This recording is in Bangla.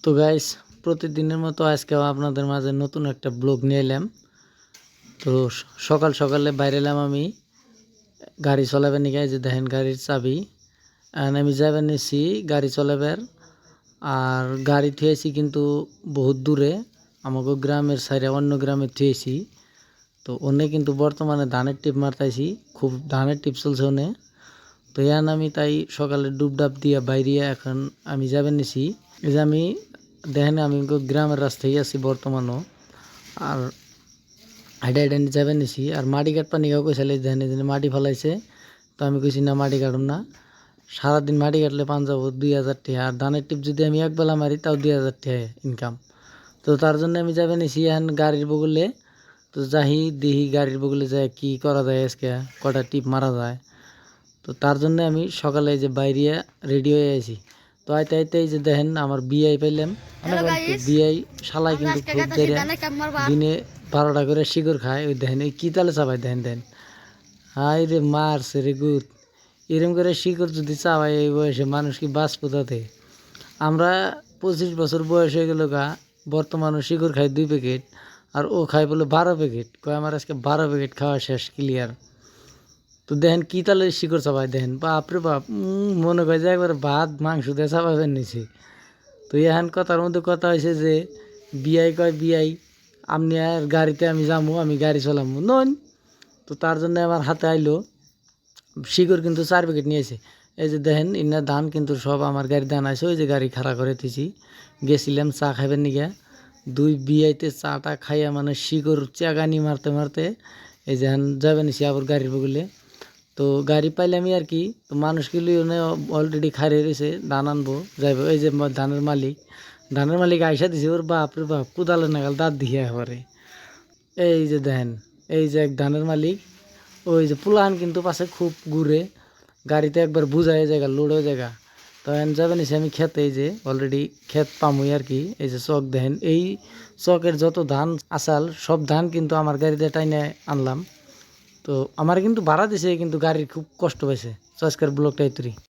তো গাইস, প্রতিদিনের মতো আজকেও আপনাদের মাঝে নতুন একটা ব্লগ নিয়ে এলাম। তো সকাল সকালে বাইরে এলাম আমি গাড়ি চলাবার নিয়ে। যে দেখেন গাড়ির চাবি, আমি যাবার নিছি গাড়ি চলাবার। আর গাড়ি থুয়েছি কিন্তু বহুত দূরে, আমাকে গ্রামের সাইডে অন্য গ্রামে থুয়েছি। তো ওনে কিন্তু বর্তমানে ধানের টিপ মারতাইছি, খুব ধানের টিপ চলছে ওনে। তো ইয়ান আমি তাই সকালে ডুব ডাব দিয়ে বাইরে এখন আমি যাবেন নিছি। এই যে আমি দেখেন আমি গ্রামের রাস্তায় আছি বর্তমানও। আর হাইডা হাইডা যাবেন নিছি। আর মাটি কাটপা নিগাও কইসালে দেখেন এই মাটি ফেলাইছে। তো আমি কইছি না, মাটি কাটুম না। সারাদিন মাটি কাটলে পান যাবো 2000 টাকা। আর ধানের টিপ যদি আমি একবেলা মারি তাও 2000 টাকা ইনকাম। তো তার জন্য আমি যাবেন নিছি এখন গাড়ির বগলে। তো যাহি দেখি গাড়ির বগলে যায় কি করা যায়, আজকে কটা টিপ মারা যায়। তো তার জন্য আমি সকালে যে বাইরিয়া রেডি হয়ে আছি। তো আইতে আইতে এই যে দেখেন আমার বিআই পাইলাম। বিআই শালাই কিন্তু খুব দেরি দিনে 12টা করে শিকড় খায়। ওই দেখেন এই কি তালে চাবাই দেখেন দেখেন, হাই রে মারছে রে গুদ। এরম করে শিকড় যদি চাবাই এই বয়সে মানুষ কি বাঁচবো তাতে? আমরা 25 বছর বয়স হয়ে গেল গা, বর্তমানে শিকড় খাই 2 প্যাকেট। আর ও খাই বলে 12 প্যাকেট। কয় আমার আজকে 12 প্যাকেট খাওয়া শেষ, ক্লিয়ার। তো দেখেন কি তালে শিকড় চাপাই দেখেন, বাপরে বাপ। মনে করে যে একবার ভাত মাংস দিয়ে চাপাবেন নিছি। তো এখন কথার মধ্যে কথা হয়েছে যে বিআই কয়, বিআই আপনি আর গাড়িতে আমি যাবো, আমি গাড়ি চালাবো নন। তো তার জন্য আমার হাতে আইলো শিকড় কিন্তু 4 প্যাকেট নিয়েছে। এই যে দেখেন ইনার ধান কিন্তু সব আমার গাড়ি ধান আছে। ওই যে গাড়ি খাড়া করে দিয়েছি, গেছিলাম চা খাইবেন নিগা। 2 বিআইতে চাটা খাইয়া মানে শিকড় চাগানি মারতে মারতে এই যে যাবেন নিছি আবার গাড়ির বগলে। তো গাড়ি পাইলামই আর কি। তো মানুষকে লিও অলরেডি খাইয়ে রয়েছে, ধান আনবো যাইব। এই যে ধানের মালিক আইসা দিছে। ওর বাপ রে বাপ, কুদালে নাগাল দাঁত দিয়ে একেবারে। এই যে দেখেন, এই যে এক ধানের মালিক। ওই যে পুলাহান কিন্তু পাশে খুব ঘুরে, গাড়িতে একবার বুঝায় জায়গা লোড হয়ে জায়গা। তো এখন যাবেন আমি খেতে, এই যে অলরেডি ক্ষেত পামুই আর কি। এই যে চক দেখেন, এই চকের যত ধান আসাল সব ধান কিন্তু আমার গাড়িতে টাইনে আনলাম। তো আমার কিন্তু ভাড়া দিছে, কিন্তু গাড়ির খুব কষ্ট পাইছে। তো আজকের ব্লগটা এই তুই।